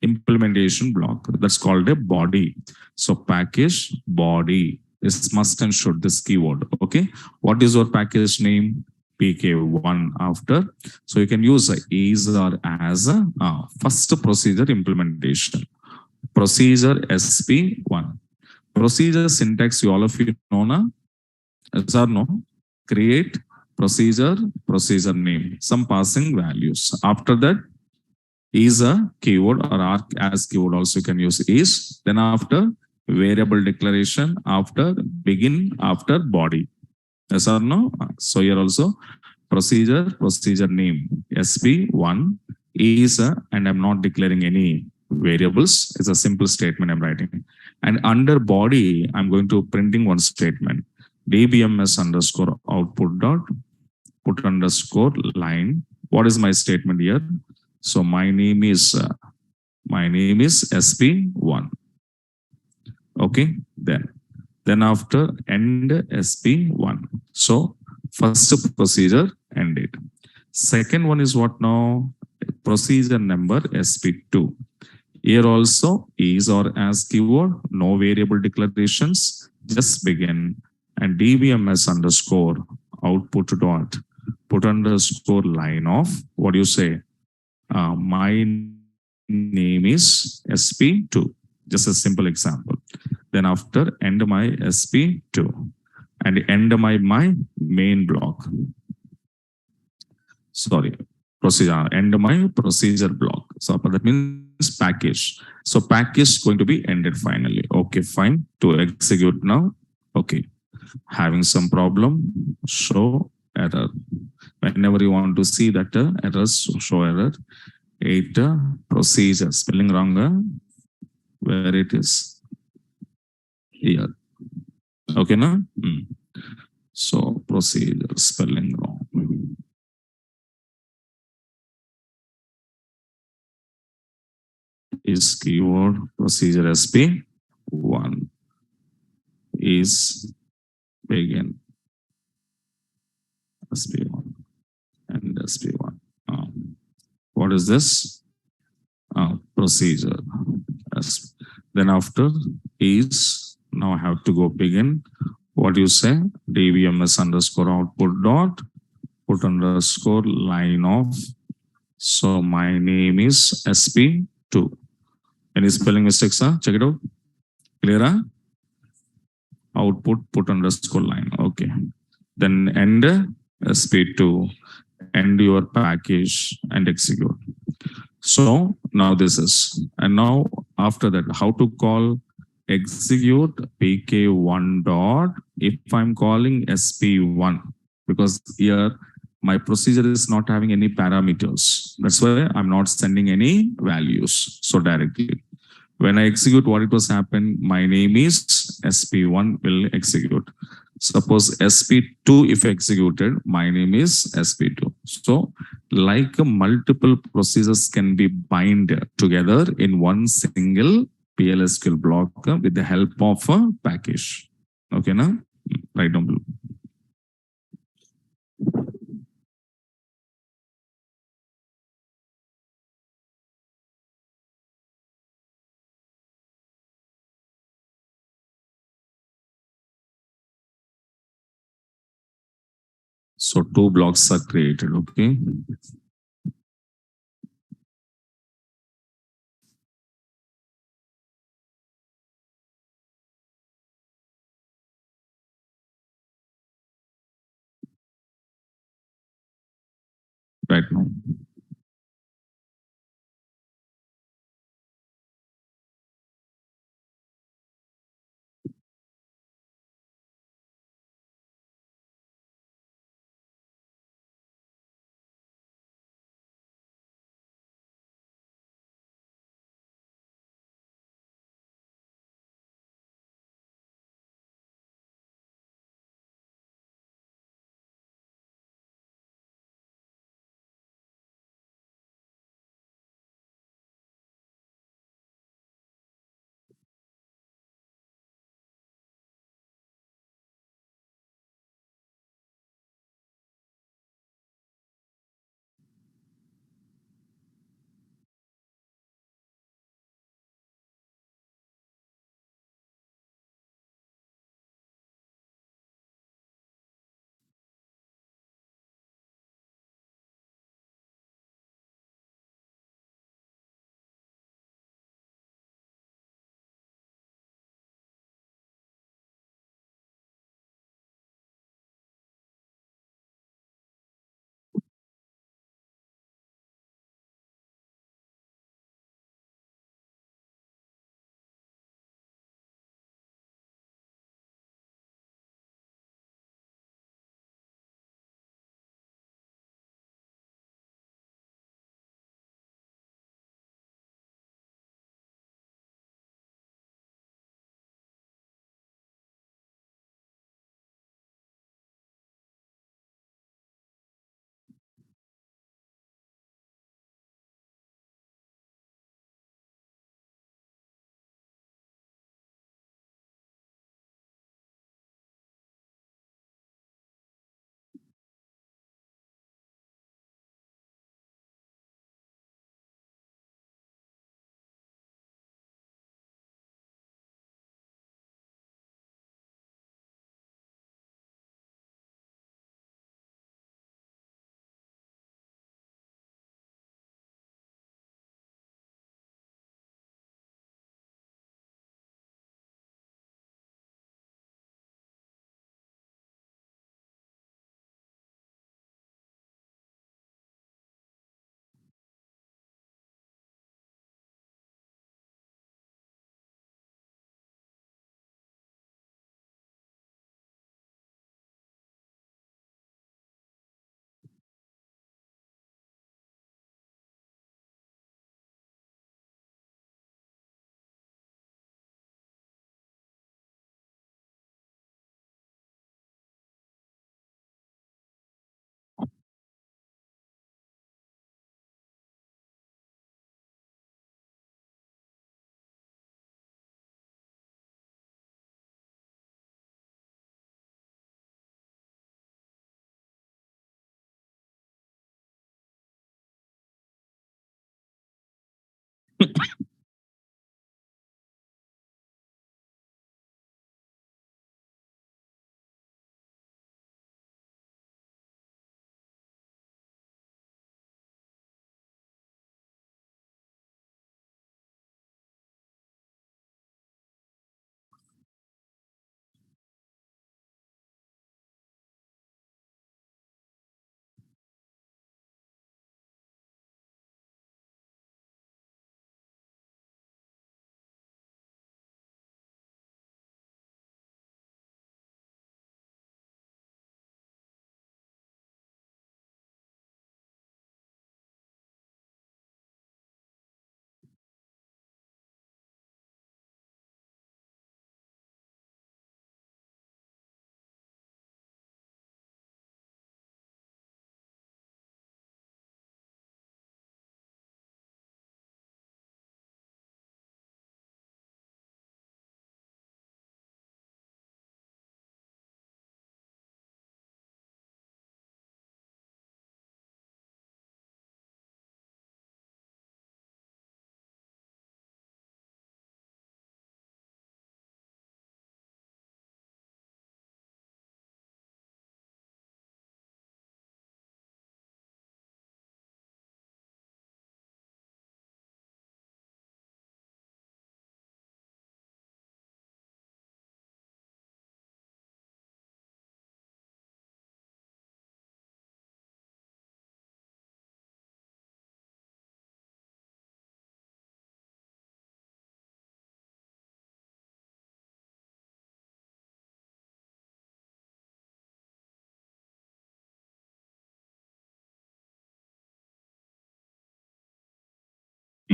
Speaker 1: implementation block. That's called a body. So package body is must and should this keyword. Okay. What is your package name? PK1 after. So you can use is or as a first procedure implementation. Procedure SP1. Procedure syntax, you all of you know na? Yes or no? Create procedure, procedure name, some passing values. After that is a keyword or arc as keyword also you can use is. Then after variable declaration, after begin, after body. Yes or no? So here also procedure, procedure name, SP1 is and I'm not declaring any variables. It's a simple statement I'm writing. And under body, I'm going to printing one statement. dbms underscore output dot put underscore line. What is my statement here? So my name is SP1. Okay, then after end SP1. So first procedure ended. Second one is what now? Procedure number SP2. Here also is or as keyword, no variable declarations, just begin and dbms underscore output dot put underscore line of what do you say? My name is SP2. Just a simple example. Then after end my SP2 and end my main block. Sorry, procedure, end my procedure block. So that means package. So package is going to be ended finally. Okay, fine. To execute now. Okay. Having some problem, show error. Whenever you want to see that errors, show error. 8 procedure, spelling wrong, where it is here. Okay, na? So procedure, spelling wrong. Is keyword procedure SP1 is begin SP1 and SP1. What is this? Procedure. Then after is now I have to go begin. What you say? dbms underscore output dot put underscore line of. So my name is SP2. Any spelling mistakes? Check it out. Clear? Output put underscore line. Okay. Then end SP2, end your package and execute. So now this is, and now after that, how to call execute pk1 dot if I'm calling sp1, because here my procedure is not having any parameters. That's why I'm not sending any values. So directly when I execute, what it was happen, my name is sp1 will execute. Suppose SP2 if executed, my name is SP2. So like multiple procedures can be bind together in one single PLSQL block with the help of a package. Okay, now write down below. So two blocks are created. Okay. Right now.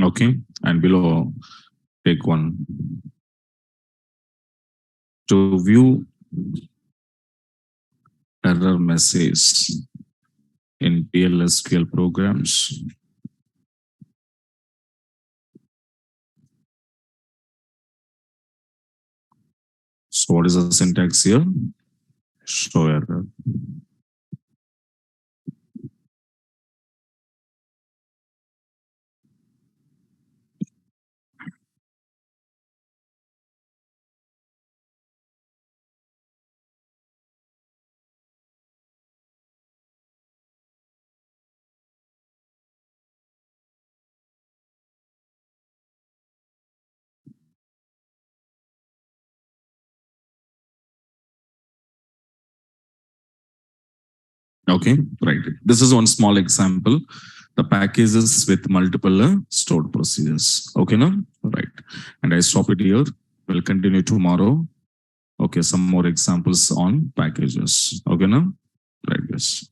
Speaker 1: Okay, and below take one to view error message in PLSQL programs. So what is the syntax here? Show error. Okay, right. This is one small example. The packages with multiple stored procedures. Okay, now right. And I stop it here. We'll continue tomorrow. Okay, some more examples on packages. Okay, now right. Yes.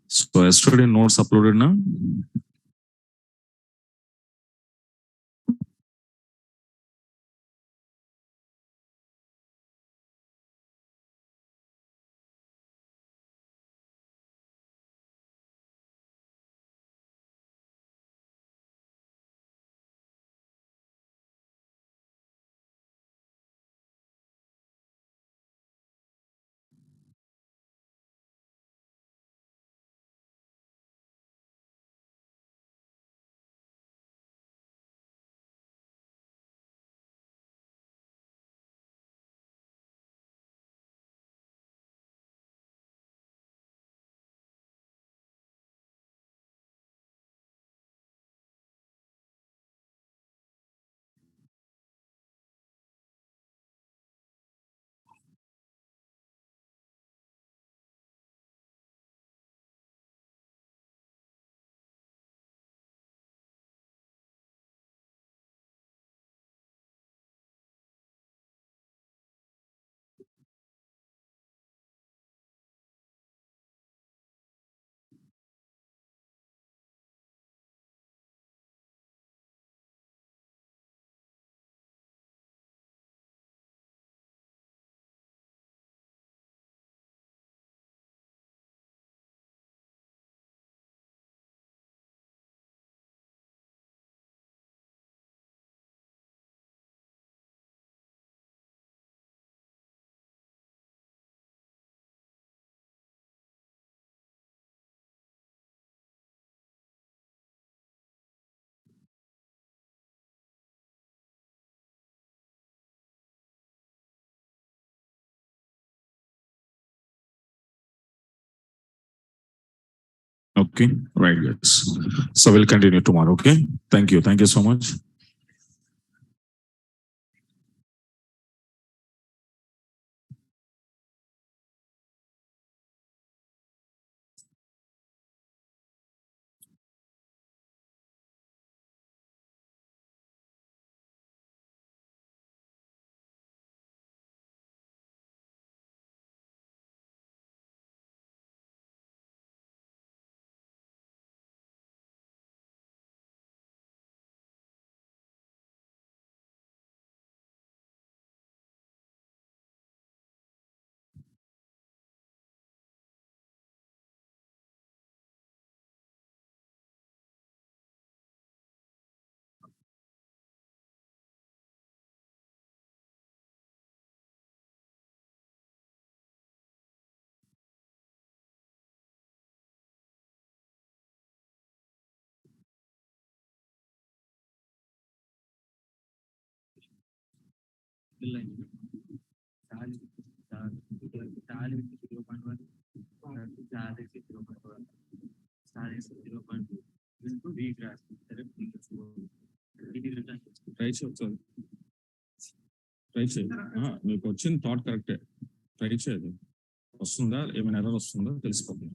Speaker 1: So yesterday notes uploaded now. Okay, right. Yes. So we'll continue tomorrow. Okay. Thank you. Thank you so much. Try చేయొచ్చు try చేయి మీకు వచ్చిన thought కరెక్టే try చేయదు వస్తుందా ఏమైనా error వస్తుందో తెలిసిపోతుంది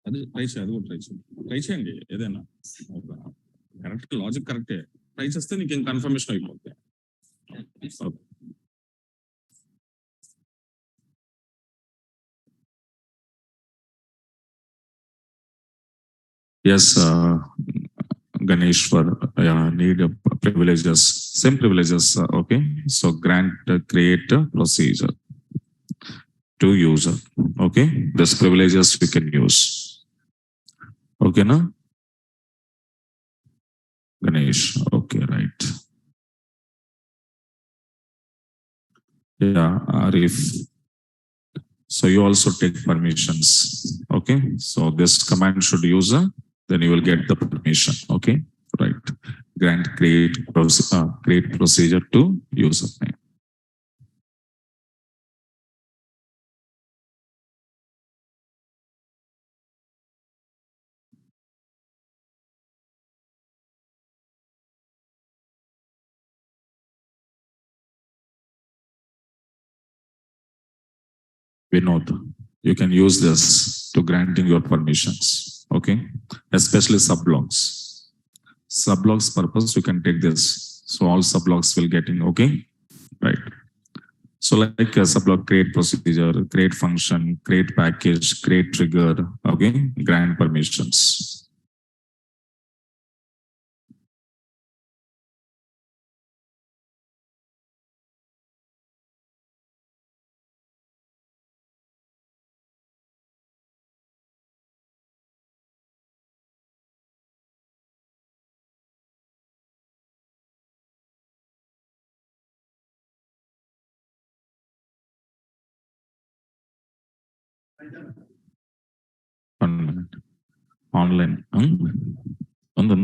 Speaker 1: అది ట్రై చేయి అది కూడా ట్రై చేయండి ఏదైనా కరెక్ట్ లాజిక్ కరెక్టే ట్రై చేస్తే నీకు కన్ఫర్మేషన్ అయిపోతుంది. Yes, Ganesh, for need privileges, same privileges. Okay, so grant create a procedure to user. Okay, this privileges we can use. Okay, na Ganesh. Okay, right. Yeah, Arif. So you also take permissions. Okay, so this command should use then you will get the permission. Okay, right. Grant create procedure to user name. Vinod, you can use this to granting your permissions. Okay, especially subblocks. Subblocks purpose you can take this. So all subblocks will getting okay, right? So like a subblock create procedure, create function, create package, create trigger. Okay, grant permissions. One minute. Online. On the